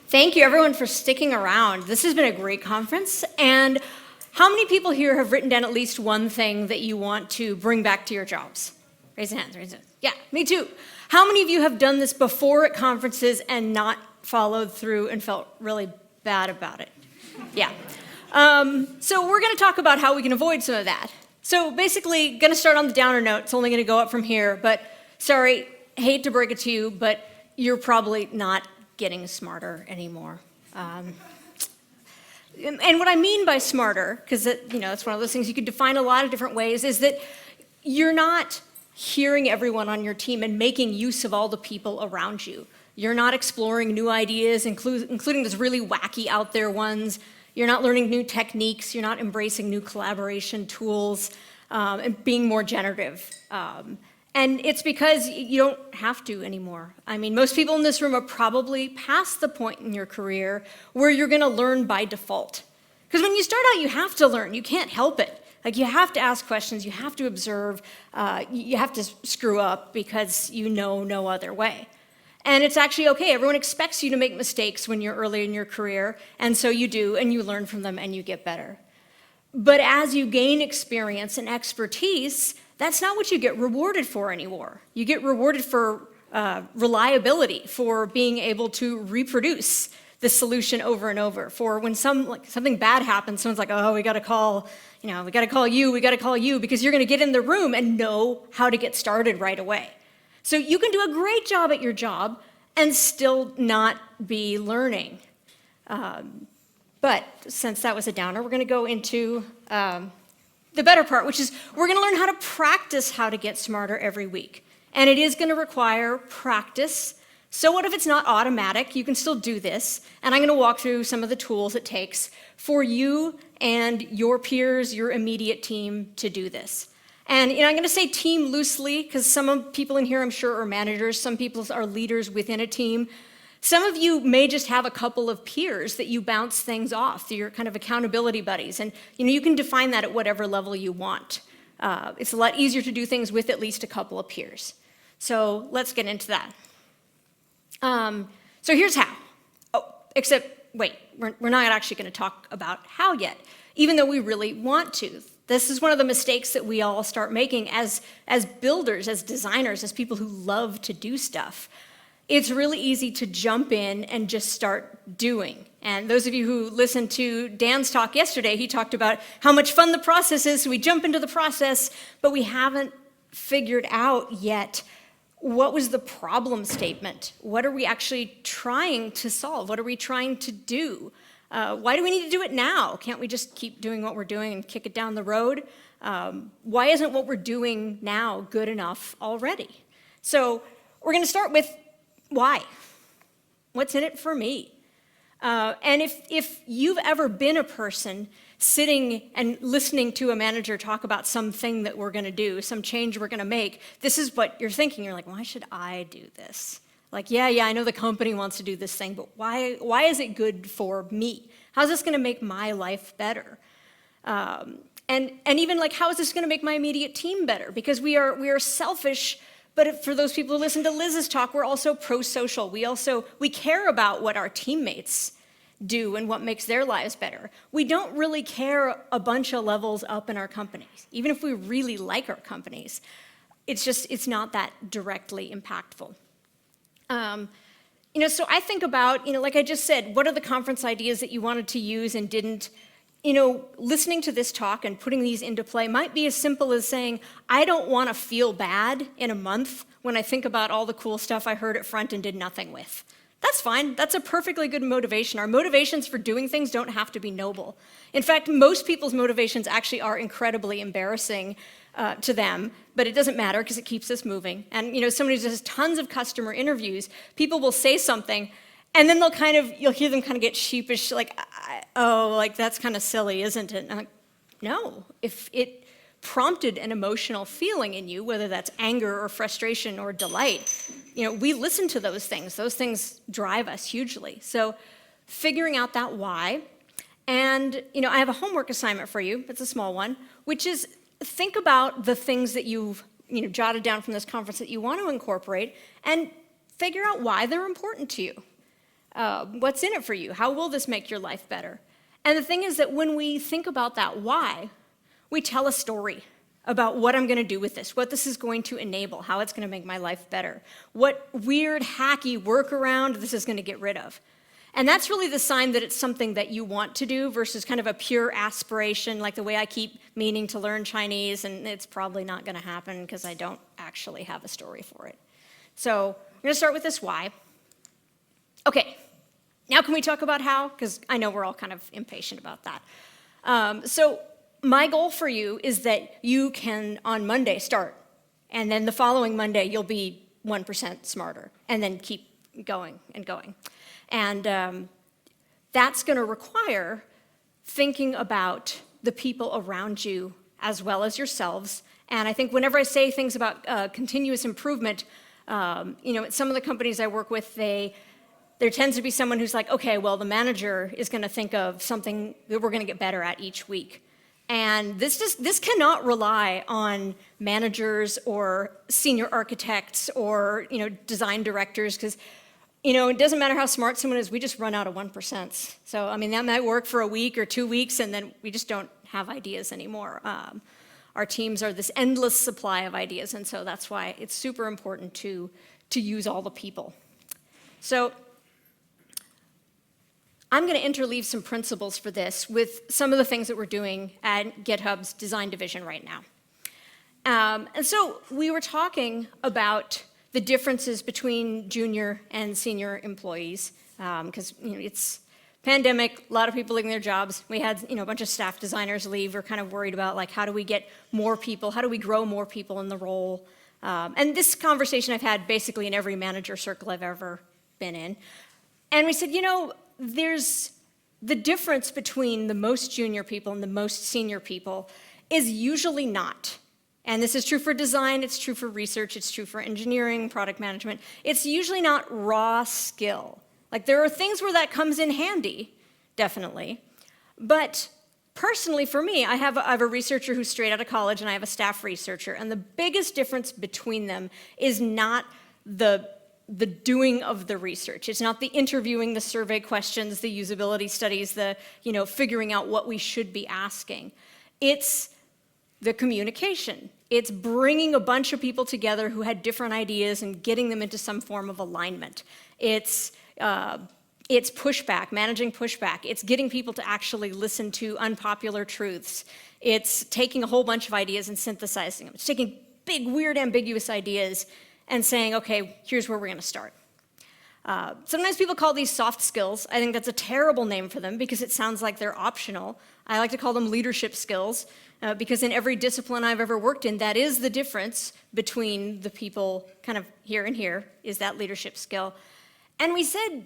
Thank you, everyone, for sticking around. This has been a great conference. And how many people here have written down at least one thing that you want to bring back to your jobs? Raise your hands, raise your hands. Yeah, me too. How many of you have done this before at conferences and not followed through and felt really bad about it? Yeah. So we're going to talk about how we can avoid some of that. So basically, going to start on the downer note. It's only going to go up from here. But sorry, hate to break it to you, but you're probably not getting smarter anymore. And what I mean by smarter, because it's one of those things you could define a lot of different ways, is that you're not hearing everyone on your team and making use of all the people around you. You're not exploring new ideas, including those really wacky out there ones. You're not learning new techniques. You're not embracing new collaboration tools and being more generative. And it's because you don't have to anymore. I mean, most people in this room are probably past the point in your career where you're going to learn by default. Because when you start out, you have to learn. You can't help it. Like, you have to ask questions. You have to observe. You have to screw up because you know no other way. And it's actually okay. Everyone expects you to make mistakes when you're early in your career, and so you do, and you learn from them, and you get better. But as you gain experience and expertise, that's not what you get rewarded for anymore. You get rewarded for reliability, for being able to reproduce the solution over and over. For when something bad happens, someone's like, "Oh, we got to call you," because you're going to get in the room and know how to get started right away. So you can do a great job at your job and still not be learning. But since that was a downer, we're going to go into the better part, which is we're going to learn how to practice how to get smarter every week. And it is going to require practice. So what if it's not automatic? You can still do this. And I'm going to walk through some of the tools it takes for you and your peers, your immediate team, to do this. And I'm going to say team loosely because some of people in here, I'm sure, are managers. Some people are leaders within a team. Some of you may just have a couple of peers that you bounce things off. You're kind of accountability buddies. And you can define that at whatever level you want. It's a lot easier to do things with at least a couple of peers. So let's get into that. So here's how. Oh, except, wait, we're not actually going to talk about how yet, even though we really want to. This is one of the mistakes that we all start making as builders, as designers, as people who love to do stuff. It's really easy to jump in and just start doing. And those of you who listened to Dan's talk yesterday, he talked about how much fun the process is, so we jump into the process, but we haven't figured out yet what was the problem statement. What are we actually trying to solve? What are we trying to do? Why do we need to do it now? Can't we just keep doing what we're doing and kick it down the road? Why isn't what we're doing now good enough already? So we're going to start with why. What's in it for me? And if you've ever been a person sitting and listening to a manager talk about something that we're going to do, some change we're going to make, this is what you're thinking. You're like, why should I do this? Like, yeah, I know the company wants to do this thing, but why is it good for me? How's this going to make my life better? And even like, how is this going to make my immediate team better? Because we are selfish, but for those people who listen to Liz's talk, we're also pro-social. We care about what our teammates do and what makes their lives better. We don't really care a bunch of levels up in our companies. Even if we really like our companies, it's not that directly impactful. So I think about, like I just said, what are the conference ideas that you wanted to use and didn't? Listening to this talk and putting these into play might be as simple as saying, I don't want to feel bad in a month when I think about all the cool stuff I heard at front and did nothing with. That's fine. That's a perfectly good motivation. Our motivations for doing things don't have to be noble. In fact, most people's motivations actually are incredibly embarrassing to them, but it doesn't matter because it keeps us moving. And somebody who does tons of customer interviews, people will say something, and then you'll hear them kind of get sheepish, like, that's kind of silly, isn't it? And I'm like, no. If it prompted an emotional feeling in you, whether that's anger or frustration or delight, we listen to those things. Those things drive us hugely. So figuring out that why. And, I have a homework assignment for you. It's a small one, which is think about the things that you've jotted down from this conference that you want to incorporate and figure out why they're important to you. What's in it for you? How will this make your life better? And the thing is that when we think about that why, we tell a story about what I'm going to do with this, what this is going to enable, how it's going to make my life better, what weird, hacky workaround this is going to get rid of. And that's really the sign that it's something that you want to do versus kind of a pure aspiration, like the way I keep meaning to learn Chinese, and it's probably not going to happen because I don't actually have a story for it. So I'm going to start with this why. Okay, now can we talk about how? Because I know we're all kind of impatient about that. So my goal for you is that you can, on Monday, start. And then the following Monday, you'll be 1% smarter. And then keep going and going. And that's going to require thinking about the people around you as well as yourselves. And I think whenever I say things about continuous improvement, some of the companies I work with, there tends to be someone who's like, okay, well, the manager is going to think of something that we're going to get better at each week. And this cannot rely on managers or senior architects or design directors, because it doesn't matter how smart someone is, we just run out of 1%. So, I mean, that might work for a week or 2 weeks, and then we just don't have ideas anymore. Our teams are this endless supply of ideas, and so that's why it's super important to use all the people. So I'm going to interleave some principles for this with some of the things that we're doing at GitHub's design division right now. And so we were talking about the differences between junior and senior employees, because it's pandemic, a lot of people leaving their jobs. We had a bunch of staff designers leave. We're kind of worried about like how do we get more people, how do we grow more people in the role? And this conversation I've had basically in every manager circle I've ever been in. And we said, there's the difference between the most junior people and the most senior people is usually not. And this is true for design, it's true for research, it's true for engineering, product management. It's usually not raw skill. Like there are things where that comes in handy, definitely. But personally for me, I have a researcher who's straight out of college and I have a staff researcher. And the biggest difference between them is not the doing of the research. It's not the interviewing, the survey questions, the usability studies, the figuring out what we should be asking. It's the communication. It's bringing a bunch of people together who had different ideas and getting them into some form of alignment. It's pushback, managing pushback. It's getting people to actually listen to unpopular truths. It's taking a whole bunch of ideas and synthesizing them. It's taking big, weird, ambiguous ideas and saying, okay, here's where we're going to start. Sometimes people call these soft skills. I think that's a terrible name for them because it sounds like they're optional. I like to call them leadership skills because in every discipline I've ever worked in, that is the difference between the people kind of here and here is that leadership skill. And we said,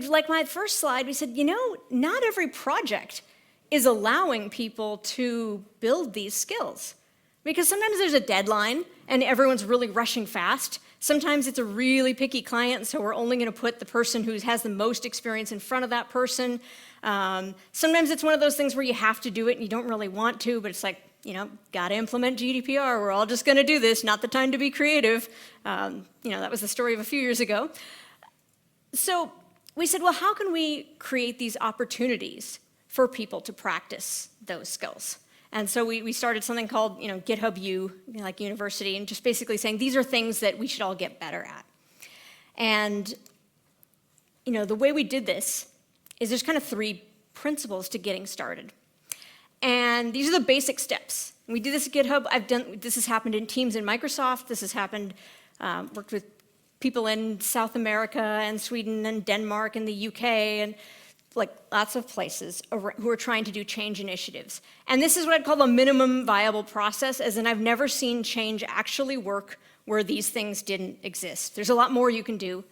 like my first slide, we said, not every project is allowing people to build these skills. Because sometimes there's a deadline and everyone's really rushing fast. Sometimes it's a really picky client, so we're only going to put the person who has the most experience in front of that person. Sometimes it's one of those things where you have to do it and you don't really want to, but it's like, got to implement GDPR. We're all just going to do this, not the time to be creative. That was the story of a few years ago. So we said, well, how can we create these opportunities for people to practice those skills? And so we started something called, GitHub U, like university, and just basically saying these are things that we should all get better at. And, the way we did this is there's kind of 3 principles to getting started. And these are the basic steps. We do this at GitHub. This has happened in teams in Microsoft. This has happened, worked with people in South America and Sweden and Denmark and the UK and like lots of places who are trying to do change initiatives. And this is what I'd call the minimum viable process, as in I've never seen change actually work where these things didn't exist. There's a lot more you can do,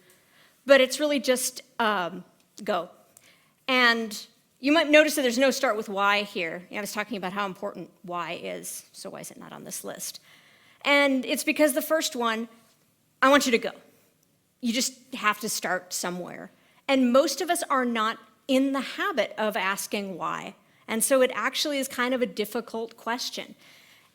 but it's really just go. And you might notice that there's no start with why here. I was talking about how important why is, so why is it not on this list? And it's because the first one, I want you to go. You just have to start somewhere. And most of us are not in the habit of asking why. And so it actually is kind of a difficult question.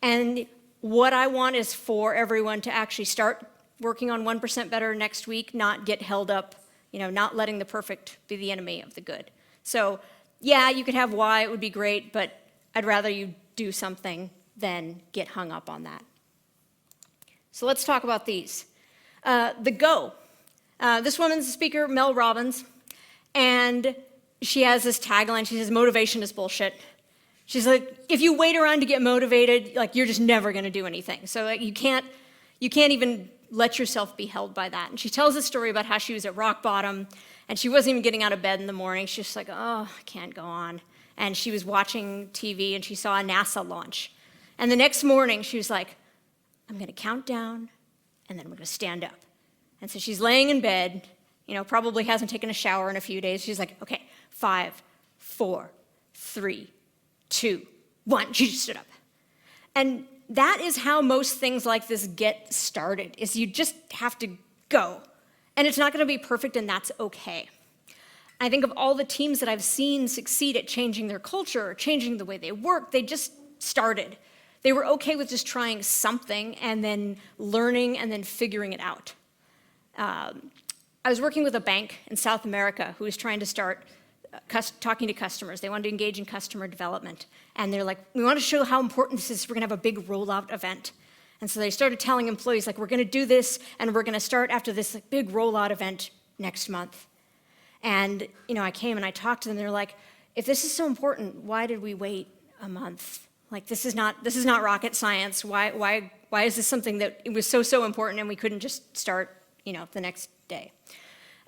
And what I want is for everyone to actually start working on 1% better next week, not get held up, not letting the perfect be the enemy of the good. So yeah, you could have why, it would be great, but I'd rather you do something than get hung up on that. So let's talk about these. The go. This woman's a speaker, Mel Robbins, and she has this tagline. She says, motivation is bullshit. She's like, if you wait around to get motivated, you're just never going to do anything. So you can't even let yourself be held by that. And she tells a story about how she was at rock bottom, and she wasn't even getting out of bed in the morning. She's just like, oh, I can't go on. And she was watching TV, and she saw a NASA launch. And the next morning, she was like, I'm going to count down, and then I'm going to stand up. And so she's laying in bed, probably hasn't taken a shower in a few days. She's like, okay, 5, 4, 3, 2, 1. She just stood up. And that is how most things like this get started, is you just have to go. And it's not going to be perfect, and that's okay. I think of all the teams that I've seen succeed at changing their culture, or changing the way they work, they just started. They were okay with just trying something and then learning and then figuring it out. I was working with a bank in South America who was trying to start talking to customers. They wanted to engage in customer development. And they're like, we want to show how important this is. We're going to have a big rollout event. And so they started telling employees, we're going to do this, and we're going to start after this big rollout event next month. And, I came and I talked to them. They're like, if this is so important, why did we wait a month? This is not rocket science. Why is this something that it was so important and we couldn't just start, the next day?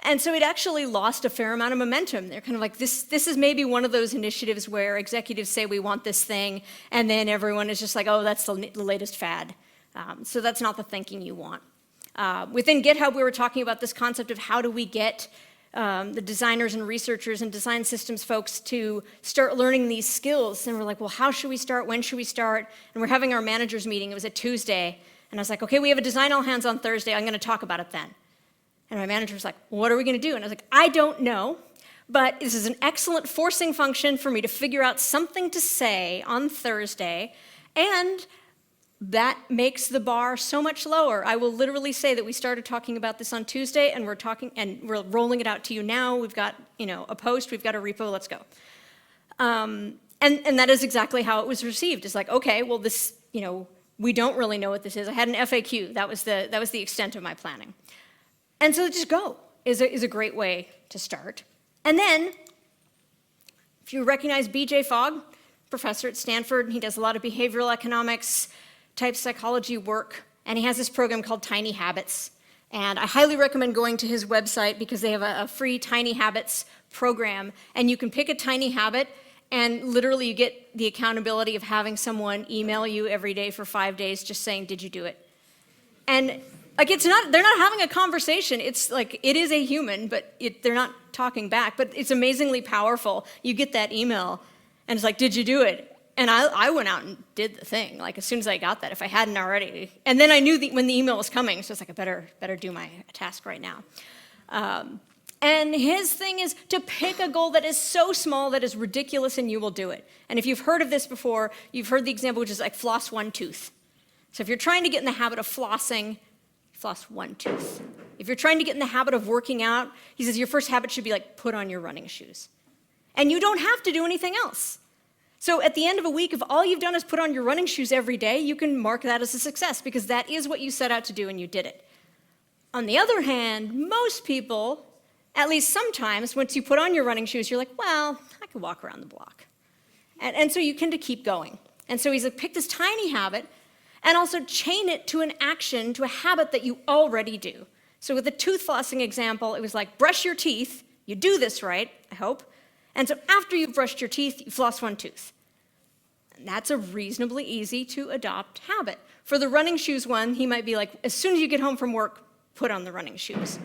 And so it actually lost a fair amount of momentum. They're kind of like, this is maybe one of those initiatives where executives say we want this thing, and then everyone is just like, oh, that's the latest fad. So that's not the thinking you want. Within GitHub, we were talking about this concept of how do we get the designers and researchers and design systems folks to start learning these skills. And we're like, well, how should we start? When should we start? And we're having our managers meeting. It was a Tuesday. And I was like, okay, we have a design all hands on Thursday. I'm going to talk about it then. And my manager was like, well, what are we going to do? And I was like, I don't know. But this is an excellent forcing function for me to figure out something to say on Thursday. And that makes the bar so much lower. I will literally say that we started talking about this on Tuesday, and we're rolling it out to you now. We've got, a post, we've got a repo, let's go. And that is exactly how it was received. It's like, okay, well, this, we don't really know what this is. I had an FAQ. That was the extent of my planning. And so just go is a great way to start. And then, if you recognize B.J. Fogg, professor at Stanford, he does a lot of behavioral economics type psychology work, and he has this program called Tiny Habits. And I highly recommend going to his website because they have a free Tiny Habits program, and you can pick a tiny habit, and literally you get the accountability of having someone email you every day for 5 days just saying, did you do it? And they're not having a conversation. It's like, it is a human, but they're not talking back, but it's amazingly powerful. You get that email, and it's like, did you do it? And I went out and did the thing, as soon as I got that, if I hadn't already. And then I knew when the email was coming, so it's like, I better do my task right now. And his thing is to pick a goal that is so small that is ridiculous, and you will do it. And if you've heard of this before, you've heard the example, which is like floss one tooth. So if you're trying to get in the habit of flossing, floss one tooth. If you're trying to get in the habit of working out, he says your first habit should be put on your running shoes. And you don't have to do anything else. So at the end of a week, if all you've done is put on your running shoes every day, you can mark that as a success because that is what you set out to do and you did it. On the other hand, most people, at least sometimes, once you put on your running shoes, you're like, well, I could walk around the block. And so you tend to keep going. And so he's like, pick this tiny habit and also chain it to an action, to a habit that you already do. So with the tooth flossing example, it was like, brush your teeth. You do this right, I hope. And so after you've brushed your teeth, you floss one tooth. And that's a reasonably easy to adopt habit. For the running shoes one, he might be like, as soon as you get home from work, put on the running shoes.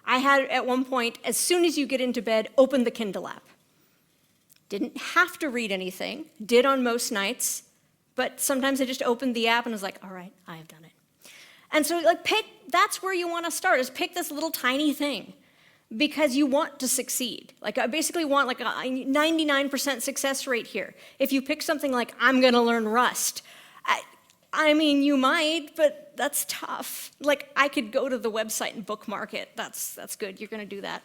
I had at one point, as soon as you get into bed, open the Kindle app. Didn't have to read anything, did on most nights, but sometimes I just opened the app and was like, all right, I have done it. And so that's where you want to start, is pick this little tiny thing. Because you want to succeed. I basically want a 99% success rate here. If you pick something like, I'm going to learn Rust, I mean, you might, but that's tough. Like, I could go to the website and bookmark it. That's good. You're going to do that.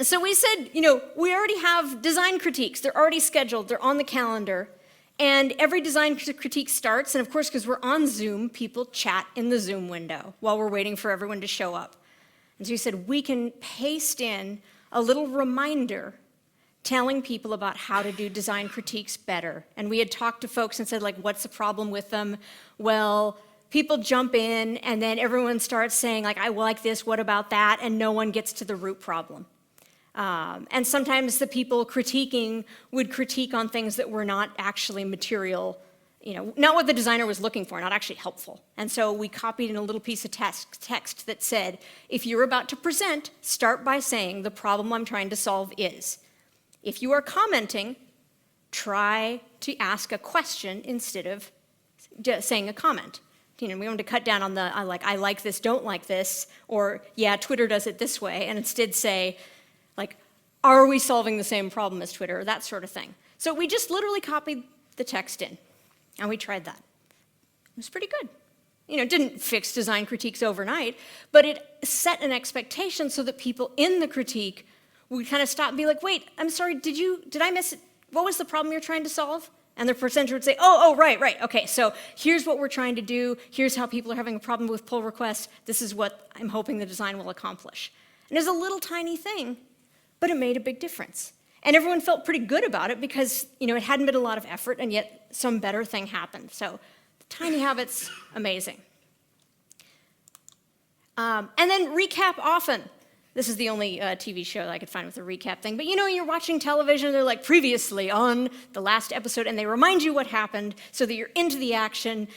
So we said, we already have design critiques. They're already scheduled. They're on the calendar. And every design critique starts, and of course, because we're on Zoom, people chat in the Zoom window while we're waiting for everyone to show up. And so we said, we can paste in a little reminder telling people about how to do design critiques better. And we had talked to folks and said, like, what's the problem with them? Well, people jump in, and then everyone starts saying, like, I like this, what about that? And no one gets to the root problem. And sometimes the people critiquing would critique on things that were not actually material, not what the designer was looking for, not actually helpful. And so we copied in a little piece of text that said, if you're about to present, start by saying the problem I'm trying to solve is. If you are commenting, try to ask a question instead of just saying a comment. We wanted to cut down on the I like this, don't like this, or yeah, Twitter does it this way, and instead say, like, are we solving the same problem as Twitter, that sort of thing. So we just literally copied the text in, and we tried that. It was pretty good. It didn't fix design critiques overnight, but it set an expectation so that people in the critique would kind of stop and be like, wait, I'm sorry, did I miss it? What was the problem you're trying to solve? And the presenter would say, oh, right, okay, so here's what we're trying to do, here's how people are having a problem with pull requests, this is what I'm hoping the design will accomplish. And it's a little tiny thing, but it made a big difference. And everyone felt pretty good about it because, it hadn't been a lot of effort, and yet some better thing happened. So tiny habits, amazing. And then recap often. This is the only TV show that I could find with a recap thing. But you're watching television, they're like, previously on the last episode, and they remind you what happened so that you're into the action,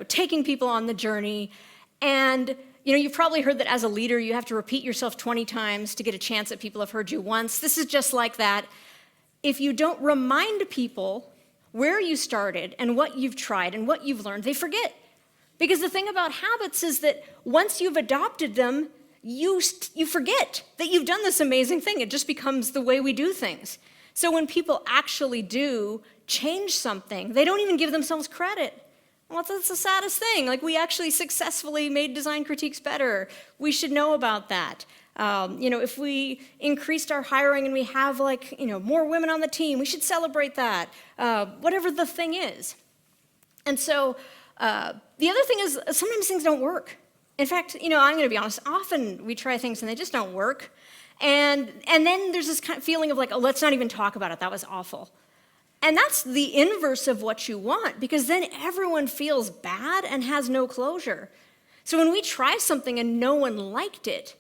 taking people on the journey. And, you've probably heard that as a leader, you have to repeat yourself 20 times to get a chance that people have heard you once. This is just like that. If you don't remind people where you started and what you've tried and what you've learned, they forget. Because the thing about habits is that once you've adopted them, you forget that you've done this amazing thing. It just becomes the way we do things. So when people actually do change something, they don't even give themselves credit. Well, that's the saddest thing. Like, we actually successfully made design critiques better. We should know about that. If we increased our hiring and we have, more women on the team, we should celebrate that, whatever the thing is. And so the other thing is sometimes things don't work. In fact, I'm going to be honest, often we try things and they just don't work. And then there's this kind of feeling of like, oh, let's not even talk about it. That was awful. And that's the inverse of what you want, because then everyone feels bad and has no closure. So when we try something and no one liked it,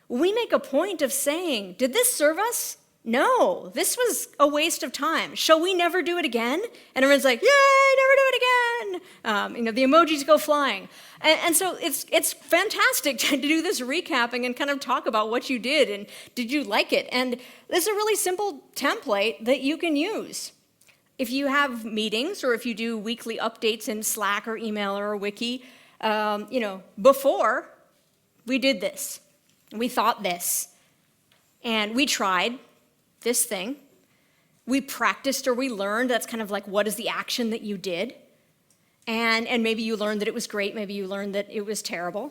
we make a point of saying, did this serve us? No, this was a waste of time. Shall we never do it again? And everyone's like, yay, never do it again. The emojis go flying. And so it's fantastic to do this recapping and kind of talk about what you did and did you like it. And this is a really simple template that you can use. If you have meetings or if you do weekly updates in Slack or email or a wiki, before we did this, we thought this, and we tried this thing. We practiced or we learned. That's kind of like, what is the action that you did? And maybe you learned that it was great. Maybe you learned that it was terrible.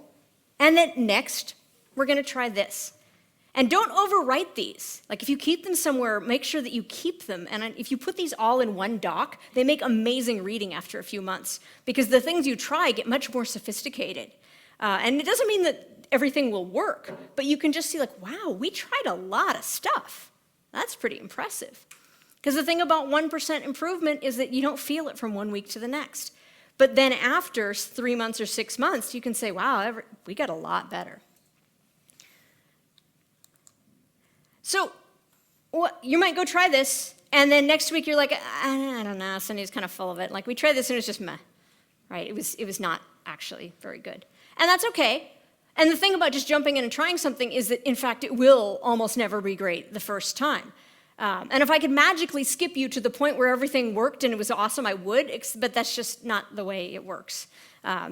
And then next, we're going to try this. And don't overwrite these. Like, if you keep them somewhere, make sure that you keep them. And if you put these all in one doc, they make amazing reading after a few months, because the things you try get much more sophisticated. And it doesn't mean that everything will work, but you can just see, like, wow, we tried a lot of stuff. That's pretty impressive. Because the thing about 1% improvement is that you don't feel it from 1 week to the next. But then after 3 months or 6 months, you can say, wow, we got a lot better. So you might go try this, and then next week you're like, I don't know, Sunday's kind of full of it. Like, we tried this and it was just meh, right? It was not actually very good. And that's okay. And the thing about just jumping in and trying something is that, in fact, it will almost never be great the first time. And if I could magically skip you to the point where everything worked and it was awesome, I would, but that's just not the way it works.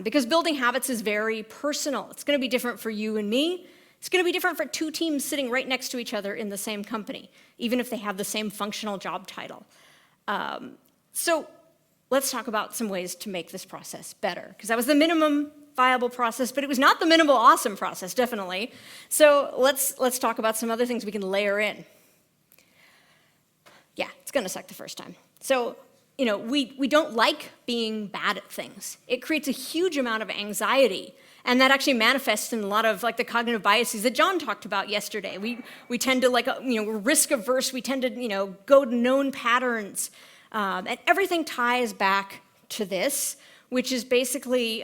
Because building habits is very personal. It's going to be different for you and me. It's going to be different for two teams sitting right next to each other in the same company, even if they have the same functional job title. So let's talk about some ways to make this process better. Because that was the minimum viable process, but it was not the minimal awesome process, definitely. So let's talk about some other things we can layer in. Yeah, it's going to suck the first time. So, we don't like being bad at things. It creates a huge amount of anxiety, and that actually manifests in a lot of the cognitive biases that John talked about yesterday. We tend to we're risk averse. We tend to go to known patterns, and everything ties back to this, which is basically.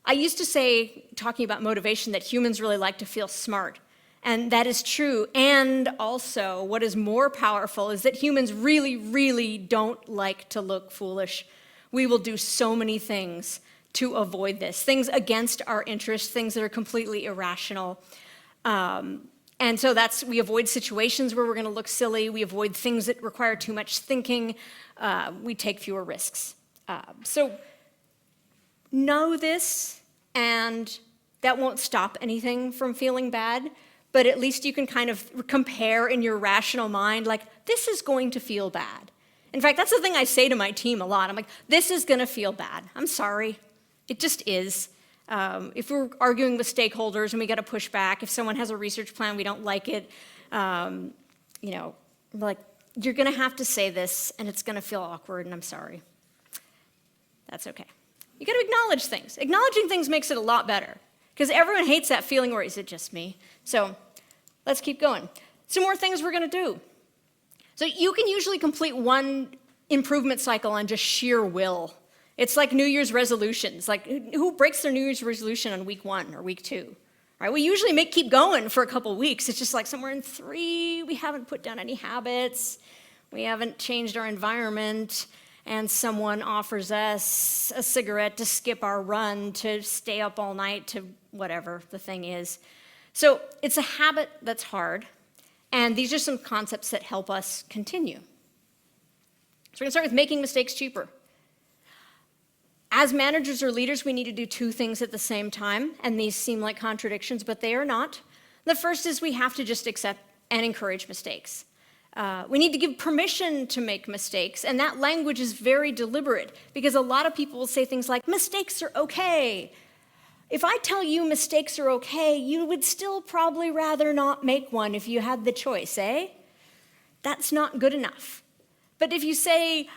I used to say, talking about motivation, that humans really like to feel smart. And that is true. And also, what is more powerful is that humans really, really don't like to look foolish. We will do so many things to avoid this, things against our interests, things that are completely irrational. And so we avoid situations where we're going to look silly. We avoid things that require too much thinking. We take fewer risks. So know this, and that won't stop anything from feeling bad, but at least you can kind of compare in your rational mind, this is going to feel bad. In fact, that's the thing I say to my team a lot. I'm like, this is going to feel bad. I'm sorry. It just is. If we're arguing with stakeholders and we got to push back, if someone has a research plan, we don't like it, you're going to have to say this, and it's going to feel awkward, and I'm sorry. That's okay. You got to acknowledge things. Acknowledging things makes it a lot better, because everyone hates that feeling, or is it just me? So let's keep going. Some more things we're going to do. So you can usually complete one improvement cycle on just sheer will. It's like New Year's resolutions. Who breaks their New Year's resolution on week 1 or week 2? Right? We usually keep going for a couple weeks. It's just somewhere in 3, we haven't put down any habits, we haven't changed our environment, and someone offers us a cigarette to skip our run, to stay up all night, to whatever the thing is. So it's a habit that's hard, and these are some concepts that help us continue. So we're going to start with making mistakes cheaper. As managers or leaders, we need to do 2 things at the same time, and these seem like contradictions, but they are not. The first is we have to just accept and encourage mistakes. We need to give permission to make mistakes, and that language is very deliberate, because a lot of people will say things like, mistakes are okay. If I tell you mistakes are okay, you would still probably rather not make one if you had the choice, eh? That's not good enough. But if you say,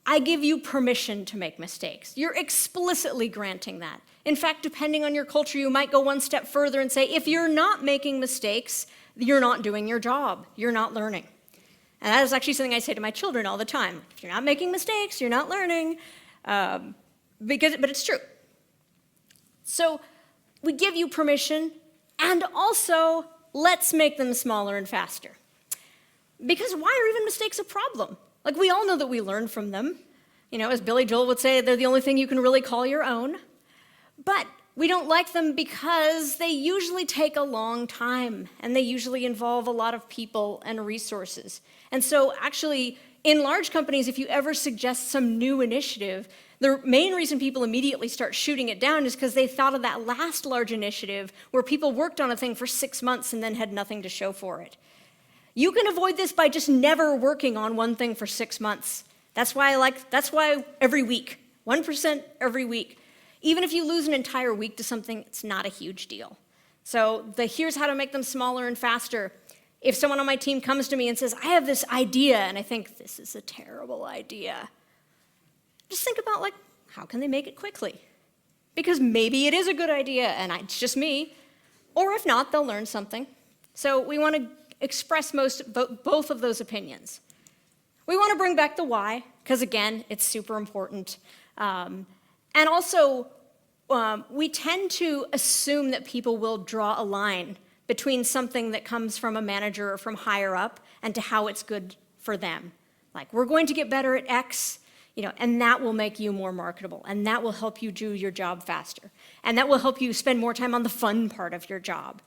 I give you permission to make mistakes, you're explicitly granting that. In fact, depending on your culture, you might go one step further and say, if you're not making mistakes, you're not doing your job, you're not learning. And that is actually something I say to my children all the time. If you're not making mistakes, you're not learning, but it's true. So we give you permission, and also let's make them smaller and faster. Because why are even mistakes a problem? We all know that we learn from them. As Billy Joel would say, they're the only thing you can really call your own. But we don't like them because they usually take a long time, and they usually involve a lot of people and resources. And so actually, in large companies, if you ever suggest some new initiative, the main reason people immediately start shooting it down is because they thought of that last large initiative where people worked on a thing for 6 months and then had nothing to show for it. You can avoid this by just never working on one thing for 6 months. That's why every week, 1% every week. Even if you lose an entire week to something, it's not a huge deal. So here's how to make them smaller and faster. If someone on my team comes to me and says, I have this idea, and I think this is a terrible idea, just think about how can they make it quickly? Because maybe it is a good idea, and it's just me. Or if not, they'll learn something. So we want to express both of those opinions. We want to bring back the why, because again, it's super important. And also, we tend to assume that people will draw a line between something that comes from a manager or from higher up and to how it's good for them. We're going to get better at X, and that will make you more marketable, and that will help you do your job faster, and that will help you spend more time on the fun part of your job,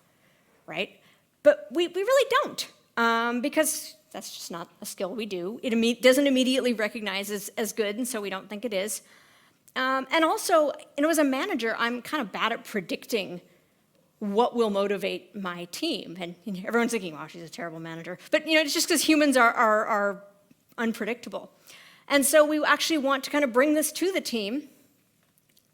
right? But we really don't, because that's just not a skill we do. It doesn't immediately recognize as good, and so we don't think it is. And also, as a manager, I'm kind of bad at predicting what will motivate my team. And everyone's thinking, wow, she's a terrible manager. But it's just because humans are unpredictable. And so we actually want to kind of bring this to the team.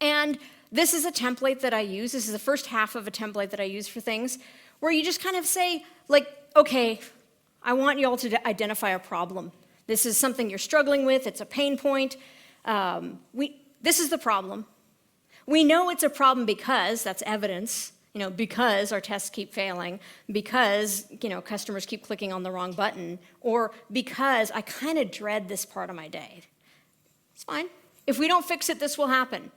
And this is a template that I use. This is the first half of a template that I use for things, where you just kind of say, like, okay, I want you all to identify a problem. This is something you're struggling with. It's a pain point. This is the problem. We know it's a problem because, that's evidence, because our tests keep failing, because, customers keep clicking on the wrong button, or because I kind of dread this part of my day. It's fine. If we don't fix it, this will happen.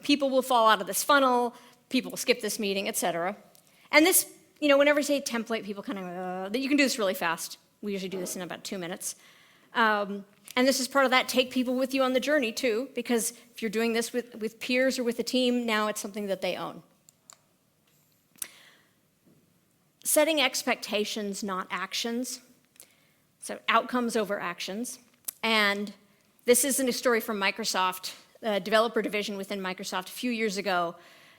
People will fall out of this funnel, people will skip this meeting, etc. And this, whenever I say template, people kind of, you can do this really fast. We usually do this in about 2 minutes. And this is part of that, take people with you on the journey too, because if you're doing this with peers or with a team, now it's something that they own. Setting expectations, not actions. So outcomes over actions. And this isn't a story from Microsoft. The developer division within Microsoft a few years ago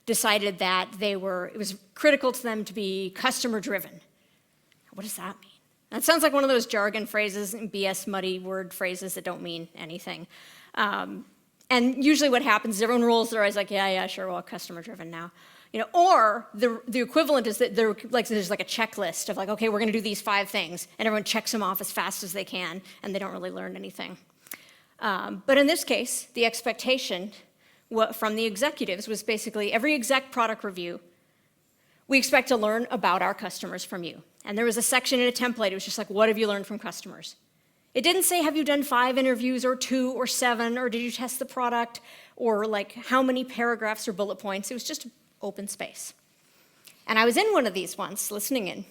decided that it was critical to them to be customer-driven. What does that mean? That sounds like one of those jargon phrases and BS muddy word phrases that don't mean anything. And usually what happens is everyone rolls their eyes like, yeah, sure, well, customer-driven now. Or the equivalent is that there's like a checklist of like, okay, we're going to do these 5 things, and everyone checks them off as fast as they can, and they don't really learn anything. But in this case, the expectation from the executives was basically every exec product review, we expect to learn about our customers from you. And there was a section in a template, it was just like, what have you learned from customers? It didn't say, have you done 5 interviews or 2 or 7, or did you test the product, or like how many paragraphs or bullet points. It was just open space. And I was in one of these once, listening in,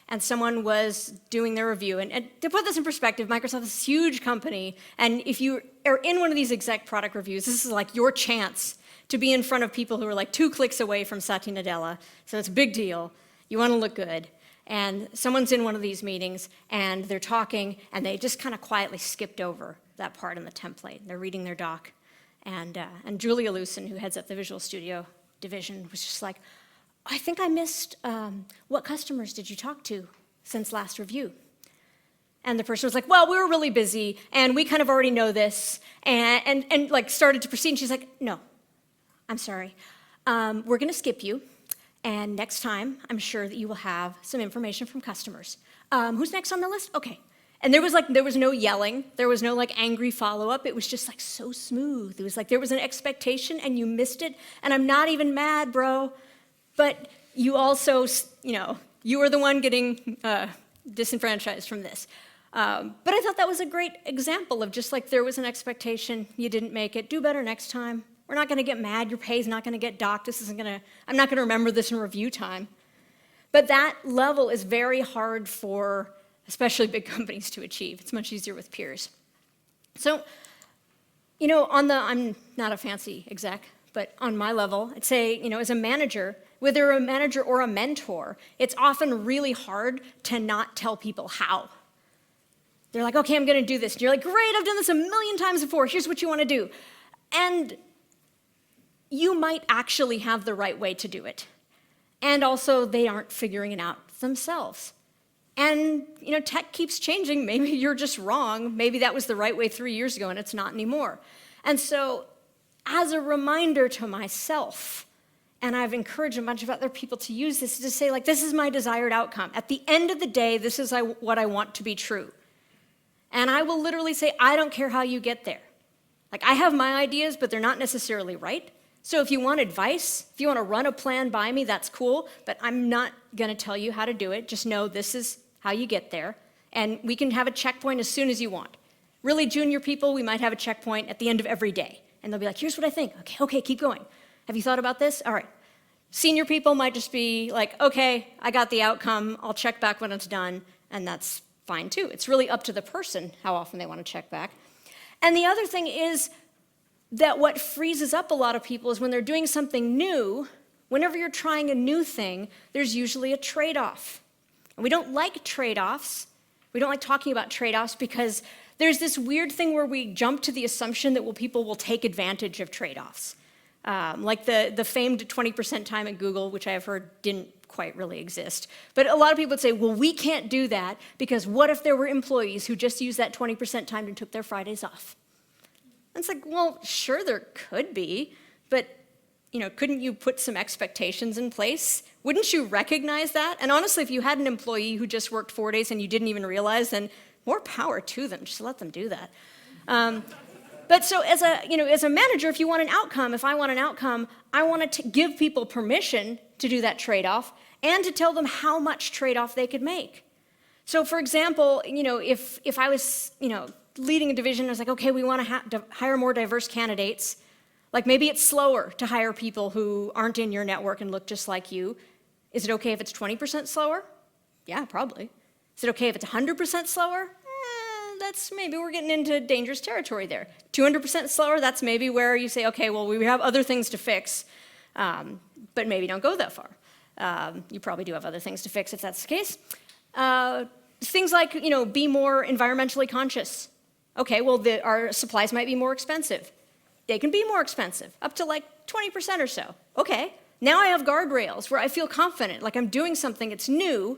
and someone was doing their review. And to put this in perspective, Microsoft is a huge company, and if you are in one of these exec product reviews, this is like your chance to be in front of people who are like 2 clicks away from Satya Nadella, so it's a big deal. You want to look good. And someone's in one of these meetings, and they're talking, and they just kind of quietly skipped over that part in the template. They're reading their doc. And Julia Lucen, who heads up the Visual Studio division, was just like, I think I missed, what customers did you talk to since last review? And the person was like, well, we were really busy, and we kind of already know this, and like started to proceed, and she's like, no, I'm sorry. We're going to skip you. And next time, I'm sure that you will have some information from customers. Who's next on the list? Okay. And there was no yelling. There was no like angry follow-up. It was just like so smooth. It was like there was an expectation and you missed it. And I'm not even mad, bro. But you also, you were the one getting disenfranchised from this. But I thought that was a great example of just like there was an expectation, you didn't make it, do better next time. We're not going to get mad. Your pay's not going to get docked. I'm not going to remember this in review time. But that level is very hard for especially big companies to achieve. It's much easier with peers. So, I'm not a fancy exec, but on my level, I'd say, as a manager, whether you're a manager or a mentor, it's often really hard to not tell people how. They're like, okay, I'm going to do this. And you're like, great, I've done this a million times before. Here's what you want to do. And you might actually have the right way to do it. And also, they aren't figuring it out themselves. And, tech keeps changing. Maybe you're just wrong. Maybe that was the right way 3 years ago, and it's not anymore. And so, as a reminder to myself, and I've encouraged a bunch of other people to use this, to say, like, this is my desired outcome. At the end of the day, this is what I want to be true. And I will literally say, I don't care how you get there. Like, I have my ideas, but they're not necessarily right. So if you want advice, if you want to run a plan by me, that's cool, but I'm not going to tell you how to do it. Just know this is how you get there, and we can have a checkpoint as soon as you want. Really junior people, we might have a checkpoint at the end of every day, and they'll be like, here's what I think. Okay, keep going. Have you thought about this? All right. Senior people might just be like, okay, I got the outcome. I'll check back when it's done, and that's fine too. It's really up to the person how often they want to check back. And the other thing is, that what freezes up a lot of people is when they're doing something new, whenever you're trying a new thing, there's usually a trade-off. And we don't like trade-offs. We don't like talking about trade-offs because there's this weird thing where we jump to the assumption that people will take advantage of trade-offs. Like the famed 20% time at Google, which I have heard didn't quite really exist. But a lot of people would say, well, we can't do that because what if there were employees who just used that 20% time and took their Fridays off? And it's like, well, sure there could be, but couldn't you put some expectations in place? Wouldn't you recognize that? And honestly, if you had an employee who just worked 4 days and you didn't even realize, then more power to them. Just let them do that. But so as a manager, if you want an outcome, if I want an outcome, I want to give people permission to do that trade-off and to tell them how much trade-off they could make. So for example, if I was, leading a division, I was like, okay, we want to hire more diverse candidates. Like maybe it's slower to hire people who aren't in your network and look just like you. Is it okay if it's 20% slower? Yeah, probably. Is it okay if it's 100% slower? That's maybe we're getting into dangerous territory there. 200% slower, that's maybe where you say, okay, well, we have other things to fix, but maybe don't go that far. You probably do have other things to fix if that's the case. Things like, be more environmentally conscious. Okay, well, our supplies might be more expensive. They can be more expensive, up to like 20% or so. Okay, now I have guardrails where I feel confident, like I'm doing something, it's new,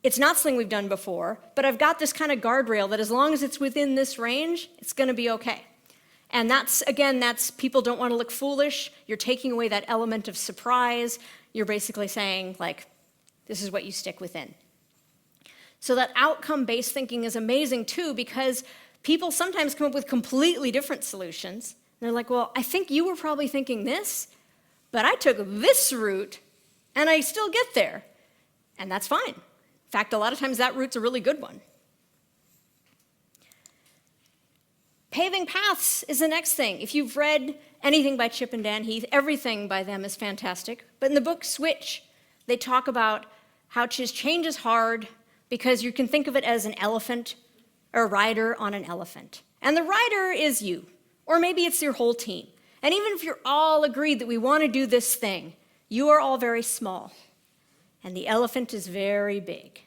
it's not something we've done before, but I've got this kind of guardrail that as long as it's within this range, it's going to be okay. And that's people don't want to look foolish. You're taking away that element of surprise. You're basically saying, like, this is what you stick within. So that outcome-based thinking is amazing, too, because people sometimes come up with completely different solutions. And they're like, well, I think you were probably thinking this, but I took this route, and I still get there. And that's fine. In fact, a lot of times that route's a really good one. Paving paths is the next thing. If you've read anything by Chip and Dan Heath, everything by them is fantastic. But in the book Switch, they talk about how change is hard because you can think of it as an elephant or a rider on an elephant. And the rider is you, or maybe it's your whole team. And even if you're all agreed that we want to do this thing, you are all very small. And the elephant is very big.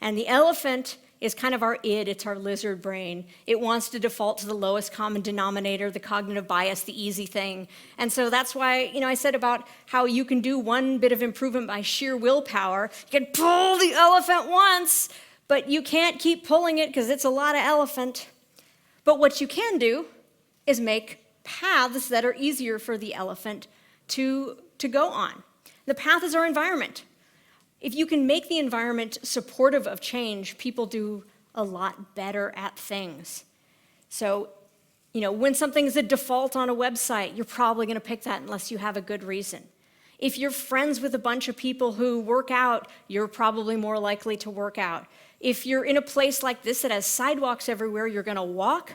And the elephant is kind of our id, it's our lizard brain. It wants to default to the lowest common denominator, the cognitive bias, the easy thing. And so that's why, I said about how you can do one bit of improvement by sheer willpower. You can pull the elephant once, but you can't keep pulling it because it's a lot of elephant. But what you can do is make paths that are easier for the elephant to go on. The path is our environment. If you can make the environment supportive of change, people do a lot better at things. So, when something is a default on a website, you're probably going to pick that unless you have a good reason. If you're friends with a bunch of people who work out, you're probably more likely to work out. If you're in a place like this that has sidewalks everywhere, you're going to walk.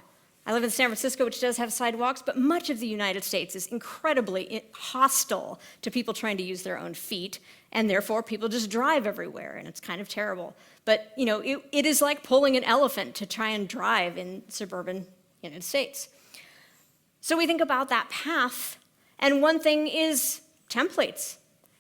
I live in San Francisco, which does have sidewalks, but much of the United States is incredibly hostile to people trying to use their own feet, and therefore people just drive everywhere, and it's kind of terrible. But it is like pulling an elephant to try and drive in suburban United States. So we think about that path, and one thing is templates.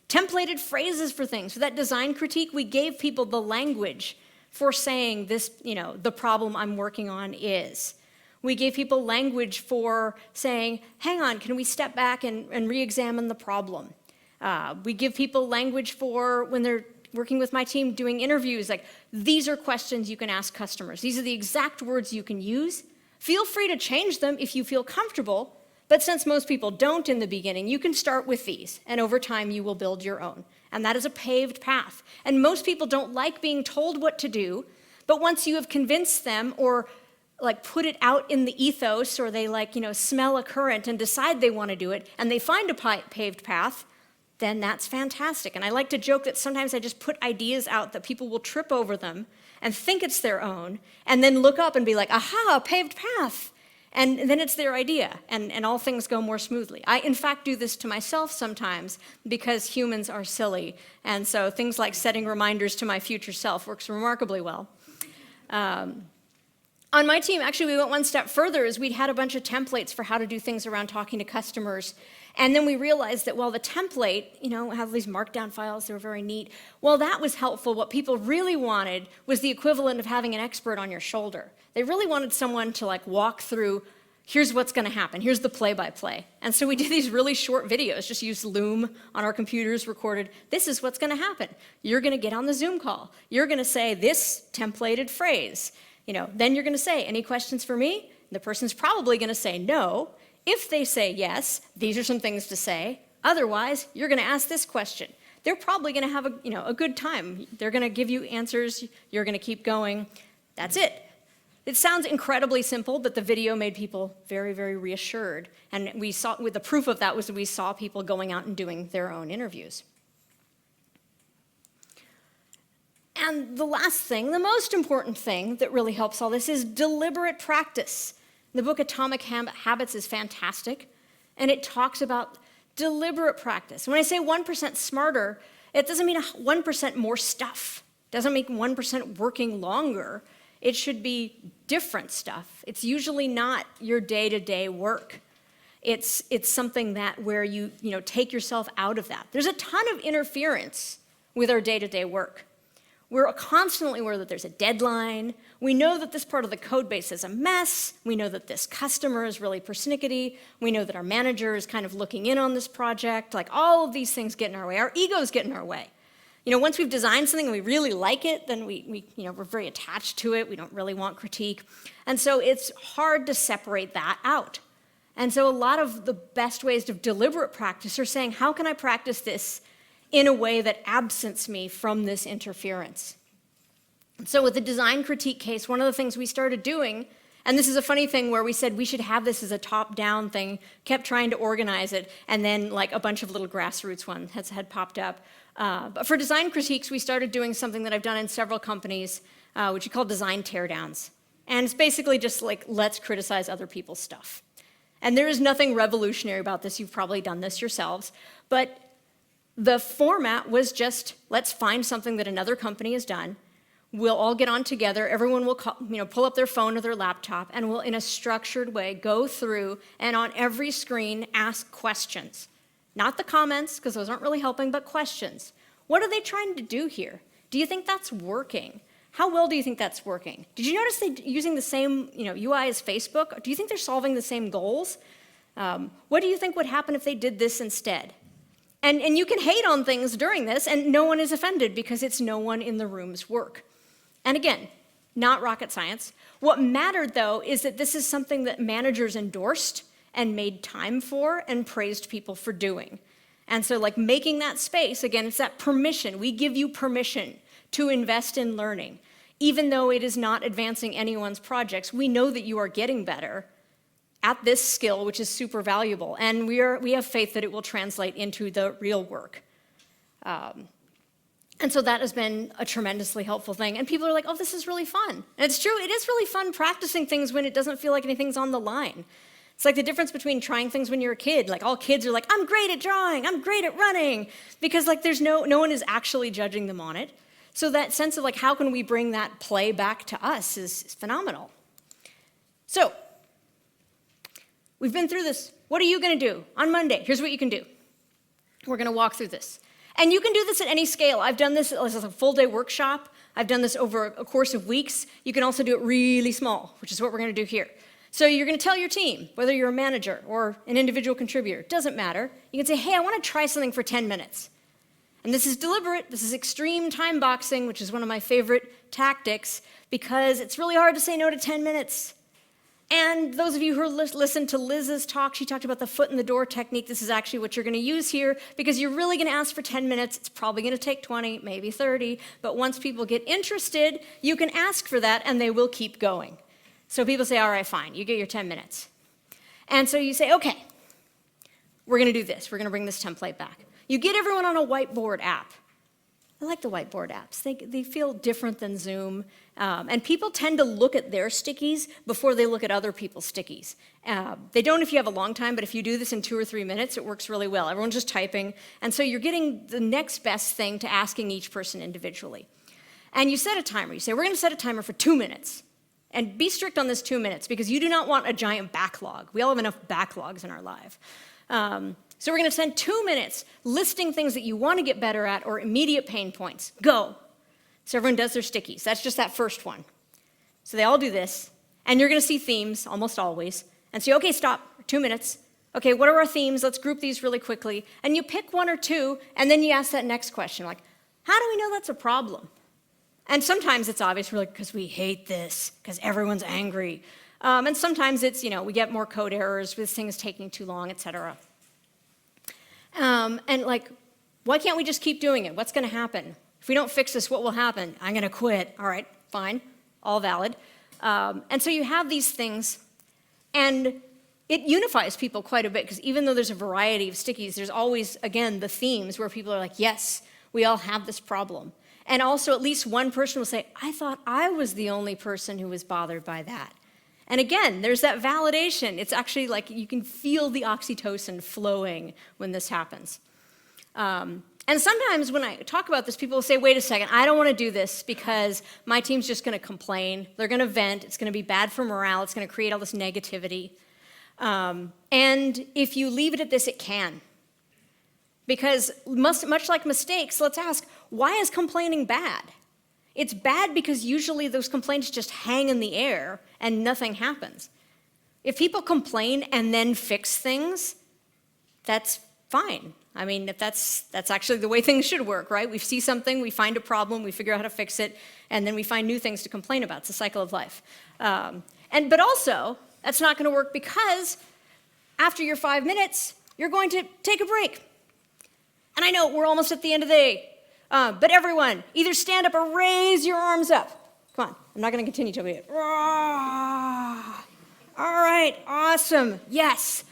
Templated phrases for things. For that design critique, we gave people the language for saying this, the problem I'm working on is. We gave people language for saying, hang on, can we step back and re-examine the problem? We give people language for when they're working with my team doing interviews, like, these are questions you can ask customers. These are the exact words you can use. Feel free to change them if you feel comfortable, but since most people don't in the beginning, you can start with these, and over time you will build your own. And that is a paved path. And most people don't like being told what to do, but once you have convinced them or put it out in the ethos, or they smell a current and decide they want to do it, and they find a paved path, then that's fantastic. And I like to joke that sometimes I just put ideas out that people will trip over them and think it's their own, and then look up and be like, aha, a paved path. And then it's their idea, and all things go more smoothly. I, in fact, do this to myself sometimes because humans are silly. And so things like setting reminders to my future self works remarkably well. On my team, actually, we went one step further, as we'd had a bunch of templates for how to do things around talking to customers. And then we realized that while the template, have these markdown files, they were very neat. While that was helpful, what people really wanted was the equivalent of having an expert on your shoulder. They really wanted someone to walk through, here's what's going to happen. Here's the play-by-play. And so we did these really short videos, just used Loom on our computers, recorded, this is what's going to happen. You're going to get on the Zoom call. You're going to say this templated phrase. Then you're going to say, any questions for me? The person's probably going to say no. If they say yes, these are some things to say. Otherwise, you're going to ask this question. They're probably going to have a good time. They're going to give you answers. You're going to keep going. That's it. It sounds incredibly simple, but the video made people very, very reassured. And we saw, with the proof of that was we saw people going out and doing their own interviews. And the last thing, the most important thing that really helps all this is deliberate practice. The book Atomic Habits is fantastic, and it talks about deliberate practice. When I say 1% smarter, it doesn't mean 1% more stuff. It doesn't mean 1% working longer. It should be different stuff. It's usually not your day-to-day work. It's something that where you take yourself out of that. There's a ton of interference with our day-to-day work. We're constantly aware that there's a deadline. We know that this part of the code base is a mess. We know that this customer is really persnickety. We know that our manager is kind of looking in on this project. Like all of these things get in our way. Our egos get in our way. Once we've designed something and we really like it, then we're very attached to it. We don't really want critique. And so it's hard to separate that out. And so a lot of the best ways of deliberate practice are saying, how can I practice this in a way that absents me from this interference? So with the design critique case, one of the things we started doing, and this is a funny thing where we said we should have this as a top-down thing, kept trying to organize it, and then like a bunch of little grassroots ones had popped up. But for design critiques, we started doing something that I've done in several companies, which we call design teardowns. And it's basically just like, let's criticize other people's stuff. And there is nothing revolutionary about this. You've probably done this yourselves. But the format was just, let's find something that another company has done. We'll all get on together. Everyone will pull up their phone or their laptop, and we'll, in a structured way, go through and on every screen ask questions. Not the comments, because those aren't really helping, but questions. What are they trying to do here? Do you think that's working? How well do you think that's working? Did you notice they're using the same UI as Facebook? Do you think they're solving the same goals? What do you think would happen if they did this instead? And you can hate on things during this, and no one is offended because it's no one in the room's work. And again, not rocket science. What mattered, though, is that this is something that managers endorsed and made time for and praised people for doing. And so like making that space, again, it's that permission. We give you permission to invest in learning. Even though it is not advancing anyone's projects, we know that you are getting better at this skill, which is super valuable. And we have faith that it will translate into the real work. And so that has been a tremendously helpful thing. And people are like, oh, this is really fun. And it's true, it is really fun practicing things when it doesn't feel like anything's on the line. It's like the difference between trying things when you're a kid. Like all kids are like, I'm great at drawing, I'm great at running. Because like there's no one is actually judging them on it. So that sense of like, how can we bring that play back to us is phenomenal. So, we've been through this. What are you going to do? On Monday, here's what you can do. We're going to walk through this. And you can do this at any scale. I've done this as a full-day workshop. I've done this over a course of weeks. You can also do it really small, which is what we're going to do here. So you're going to tell your team, whether you're a manager or an individual contributor, it doesn't matter. You can say, hey, I want to try something for 10 minutes. And this is deliberate. This is extreme time boxing, which is one of my favorite tactics, because it's really hard to say no to 10 minutes. And those of you who listened to Liz's talk, she talked about the foot in the door technique. This is actually what you're going to use here, because you're really going to ask for 10 minutes. It's probably going to take 20, maybe 30. But once people get interested, you can ask for that, and they will keep going. So people say, all right, fine, you get your 10 minutes. And so you say, okay, we're going to do this. We're going to bring this template back. You get everyone on a whiteboard app. I like the whiteboard apps. They feel different than Zoom. And people tend to look at their stickies before they look at other people's stickies. They don't if you have a long time, but if you do this in 2 or 3 minutes, it works really well. Everyone's just typing. And so you're getting the next best thing to asking each person individually. And you set a timer. You say, we're going to set a timer for 2 minutes. And be strict on this 2 minutes, because you do not want a giant backlog. We all have enough backlogs in our life. So we're going to spend 2 minutes listing things that you want to get better at or immediate pain points. Go. So everyone does their stickies. That's just that first one. So they all do this, and you're going to see themes almost always. and say, okay, stop, 2 minutes. Okay, what are our themes? Let's group these really quickly. And you pick one or two, and then you ask that next question, like, how do we know that's a problem? And sometimes it's obvious, we're like, because we hate this, because everyone's angry. And sometimes it's, we get more code errors, this thing is taking too long, et cetera. And like, why can't we just keep doing it? What's going to happen? If we don't fix this, what will happen? I'm going to quit. All right, fine, all valid. And so you have these things, and it unifies people quite a bit, because even though there's a variety of stickies, there's always, again, the themes where people are like, yes, we all have this problem. And also at least one person will say, I thought I was the only person who was bothered by that. And again, there's that validation. It's actually like you can feel the oxytocin flowing when this happens. And sometimes when I talk about this, people will say, wait a second, I don't want to do this because my team's just going to complain. They're going to vent. It's going to be bad for morale. It's going to create all this negativity. And if you leave it at this, it can. Because much like mistakes, let's ask, why is complaining bad? It's bad because usually those complaints just hang in the air and nothing happens. If people complain and then fix things, that's fine. I mean, that's actually the way things should work, right? We see something, we find a problem, we figure out how to fix it, and then we find new things to complain about. It's a cycle of life. But also, that's not going to work because after your 5 minutes, you're going to take a break. And I know we're almost at the end of the day, but everyone, either stand up or raise your arms up. Come on, I'm not going to continue till we get. All right, awesome, yes.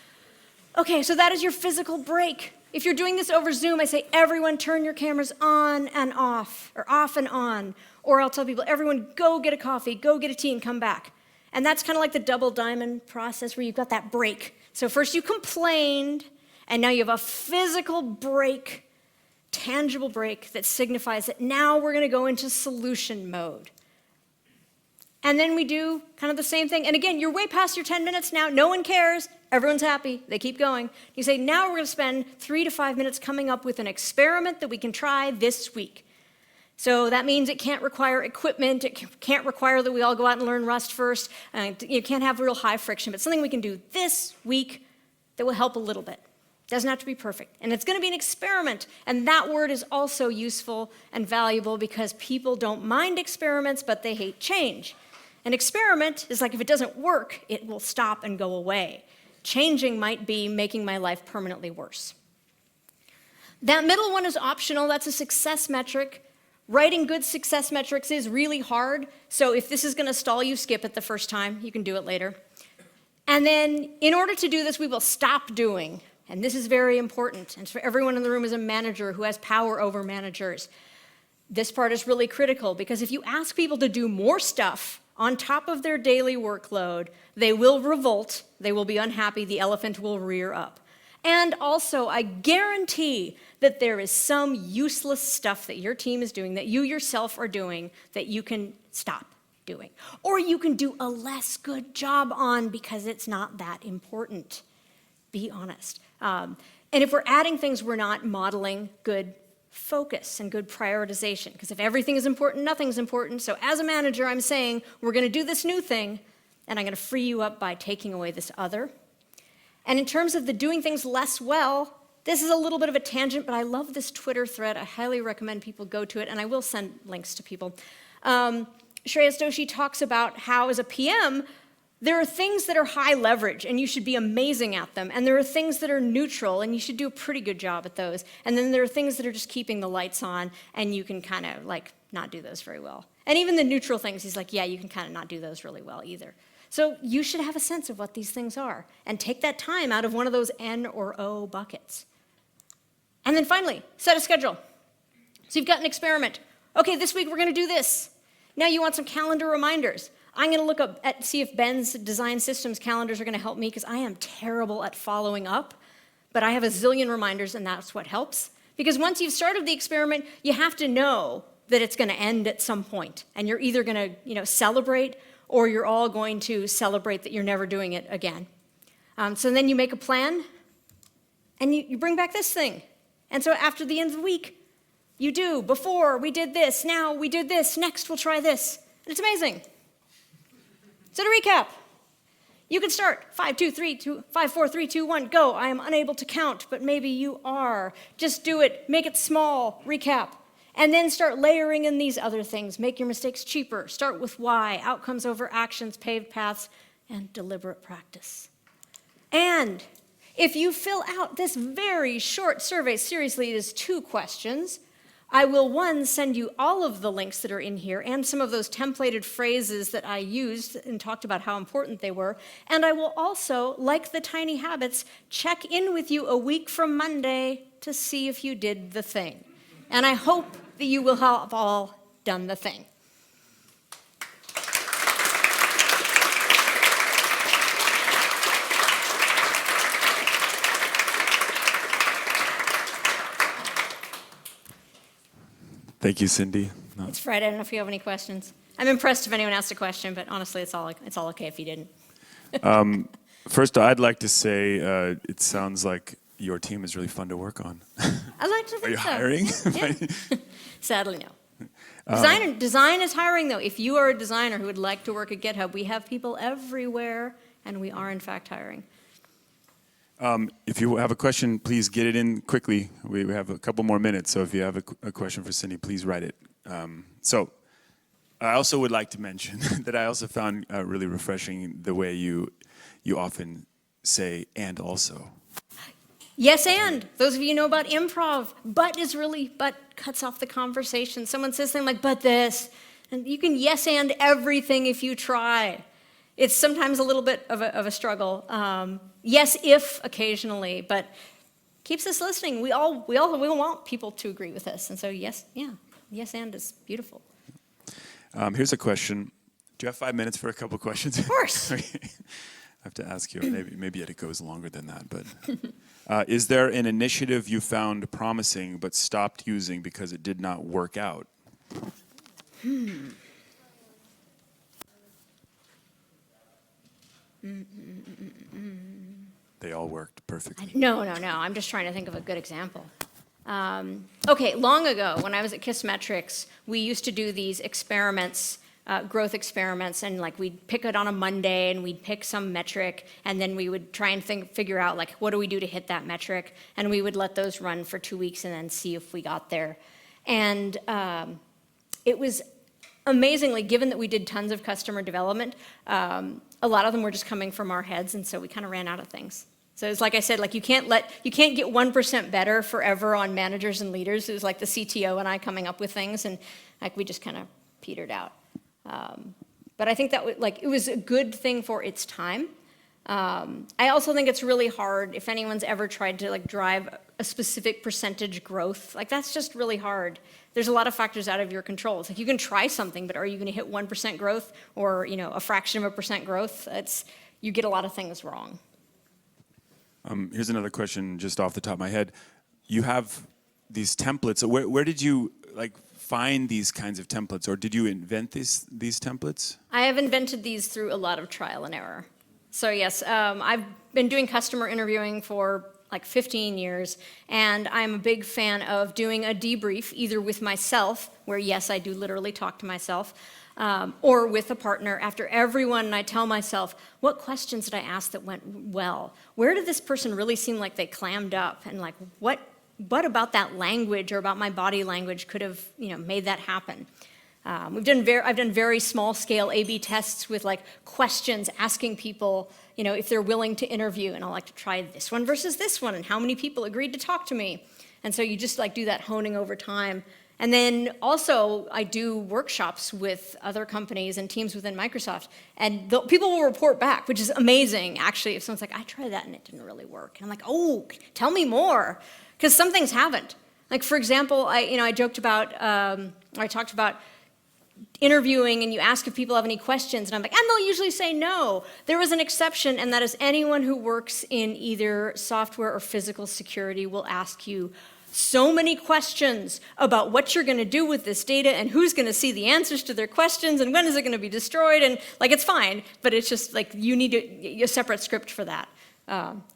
Okay, so that is your physical break. If you're doing this over Zoom, I say, everyone turn your cameras on and off, or off and on. Or I'll tell people, everyone go get a coffee, go get a tea, and come back. And that's kind of like the double diamond process where you've got that break. So first you complained, and now you have a physical break, tangible break that signifies that now we're going to go into solution mode. And then we do kind of the same thing. And again, you're way past your 10 minutes now. No one cares. Everyone's happy. They keep going. You say, now we're going to spend 3 to 5 minutes coming up with an experiment that we can try this week. So that means it can't require equipment. It can't require that we all go out and learn Rust first. You can't have real high friction, but something we can do this week that will help a little bit. Doesn't have to be perfect. And it's going to be an experiment. And that word is also useful and valuable because people don't mind experiments, but they hate change. An experiment is like if it doesn't work, it will stop and go away. Changing might be making my life permanently worse. That middle one is optional. That's a success metric. Writing good success metrics is really hard. So if this is going to stall you, skip it the first time. You can do it later. And then in order to do this, we will stop doing. And this is very important. And for everyone in the room is a manager who has power over managers. This part is really critical because if you ask people to do more stuff on top of their daily workload, they will revolt, they will be unhappy, the elephant will rear up. And also, I guarantee that there is some useless stuff that your team is doing, that you yourself are doing, that you can stop doing. Or you can do a less good job on because it's not that important. Be honest. And if we're adding things, we're not modeling good focus and good prioritization. Because if everything is important, nothing's important. So as a manager, I'm saying, we're going to do this new thing, and I'm going to free you up by taking away this other. And in terms of the doing things less well, this is a little bit of a tangent, but I love this Twitter thread. I highly recommend people go to it, and I will send links to people. Shreyas Doshi talks about how, as a PM, there are things that are high leverage, and you should be amazing at them. And there are things that are neutral, and you should do a pretty good job at those. And then there are things that are just keeping the lights on, and you can kind of like not do those very well. And even the neutral things, he's like, yeah, you can kind of not do those really well either. So you should have a sense of what these things are, and take that time out of one of those N or O buckets. And then finally, set a schedule. So you've got an experiment. Okay, this week we're going to do this. Now you want some calendar reminders. I'm going to look up at see if Ben's design systems calendars are going to help me because I am terrible at following up, but I have a zillion reminders and that's what helps. Because once you've started the experiment, you have to know that it's going to end at some point, and you're either going to, celebrate, or you're all going to celebrate that you're never doing it again. So then you make a plan, and you bring back this thing. And so after the end of the week, you do. Before, we did this. Now, we did this. Next, we'll try this. And it's amazing. So to recap, You can start 5, 4, 3, 2, 1, go. I am unable to count, but maybe you are. Just do it. Make it small. Recap. And then start layering in these other things. Make your mistakes cheaper. Start with why, outcomes over actions, paved paths, and deliberate practice. And if you fill out this very short survey, seriously, it is 2 questions. I will, 1, send you all of the links that are in here and some of those templated phrases that I used and talked about how important they were. And I will also, like the tiny habits, check in with you a week from Monday to see if you did the thing. And I hope that you will have all done the thing. Thank you, Cindy. No. It's Friday. I don't know if you have any questions. I'm impressed if anyone asked a question, but honestly, it's all okay if you didn't. First, I'd like to say it sounds like your team is really fun to work on. I'd like to think so. Are you hiring? Yeah. Sadly, no. Design is hiring, though. If you are a designer who would like to work at GitHub, we have people everywhere, and we are, in fact, hiring. If you have a question, please get it in quickly. We have a couple more minutes, so if you have a question for Cindy, please write it. So I also would like to mention that I also found really refreshing the way you often say, and also. Yes, and. Those of you who know about improv, but cuts off the conversation. Someone says something like, but this. And you can yes and everything if you try. It's sometimes a little bit of a struggle. Yes, if occasionally, but keeps us listening. We want people to agree with us. And so yes and is beautiful. Here's a question. Do you have 5 minutes for a couple questions? Of course. Okay. I have to ask you, maybe it goes longer than that, but is there an initiative you found promising but stopped using because it did not work out? They all worked perfectly. No. I'm just trying to think of a good example. Okay, long ago, when I was at Kissmetrics, we used to do these experiments, growth experiments, and we'd pick it on a Monday, and we'd pick some metric, and then we would try and figure out what do we do to hit that metric, and we would let those run for 2 weeks and then see if we got there. And it was amazingly, given that we did tons of customer development, a lot of them were just coming from our heads, and so we kind of ran out of things. So it's like I said, you can't get 1% better forever on managers and leaders. It was like the CTO and I coming up with things, and we just kind of petered out. But I think that it was a good thing for its time. I also think it's really hard if anyone's ever tried to drive a specific percentage growth. That's just really hard. There's a lot of factors out of your control. It's you can try something, but are you going to hit 1% growth or a fraction of a percent growth? You get a lot of things wrong. Here's another question just off the top of my head. You have these templates. Where did you find these kinds of templates, or did you invent these templates? I have invented these through a lot of trial and error. So yes, I've been doing customer interviewing for 15 years, and I'm a big fan of doing a debrief, either with myself, where yes, I do literally talk to myself, or with a partner after every one, and I tell myself, what questions did I ask that went well? Where did this person really seem like they clammed up? And what about that language or about my body language could have made that happen? I've done very small scale A/B tests with questions asking people if they're willing to interview, and I'll to try this one versus this one, and how many people agreed to talk to me. And so you just do that honing over time. And then also I do workshops with other companies and teams within Microsoft, and people will report back, which is amazing actually. If someone's I tried that and it didn't really work, and I'm oh, tell me more, because some things haven't. For example, I joked about, I talked about interviewing, and you ask if people have any questions, and I'm and they'll usually say no. There is an exception, and that is anyone who works in either software or physical security will ask you so many questions about what you're going to do with this data, and who's going to see the answers to their questions, and when is it going to be destroyed, and it's fine, but it's just you need a separate script for that.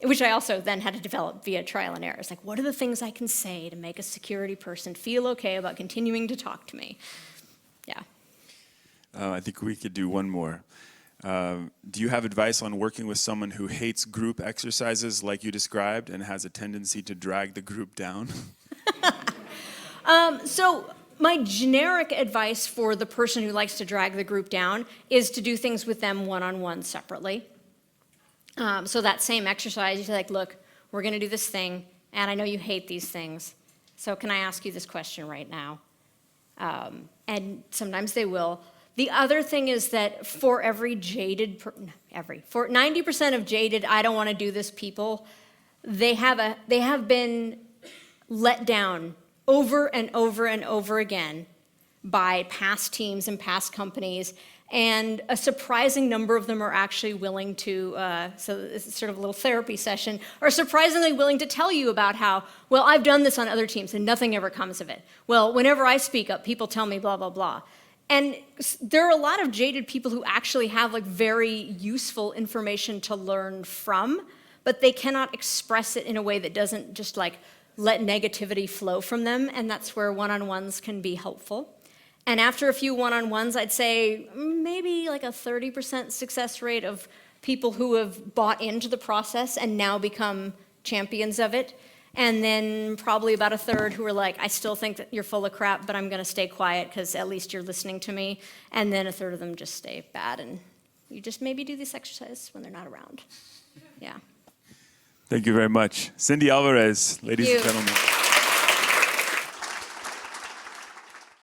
Which I also then had to develop via trial and error. It's what are the things I can say to make a security person feel okay about continuing to talk to me? Yeah. I think we could do one more. Do you have advice on working with someone who hates group exercises like you described and has a tendency to drag the group down? So my generic advice for the person who likes to drag the group down is to do things with them one-on-one separately. So that same exercise, you're like, look, we're going to do this thing, and I know you hate these things, so can I ask you this question right now? And sometimes they will. The other thing is that for every jaded, for 90% of jaded, I don't want to do this people, they have been let down over and over and over again by past teams and past companies, and a surprising number of them are actually willing to, so it's sort of a little therapy session, are surprisingly willing to tell you about how, well, I've done this on other teams and nothing ever comes of it. Well, whenever I speak up, people tell me blah, blah, blah. And there are a lot of jaded people who actually have like very useful information to learn from, but they cannot express it in a way that doesn't just like let negativity flow from them, and that's where one-on-ones can be helpful. And after a few one-on-ones, I'd say maybe like a 30% success rate of people who have bought into the process and now become champions of it. And then probably about a third who are like, I still think that you're full of crap, but I'm going to stay quiet because at least you're listening to me. And then a third of them just stay bad, and you just maybe do this exercise when they're not around. Yeah. Thank you very much. Cindy Alvarez, ladies and gentlemen.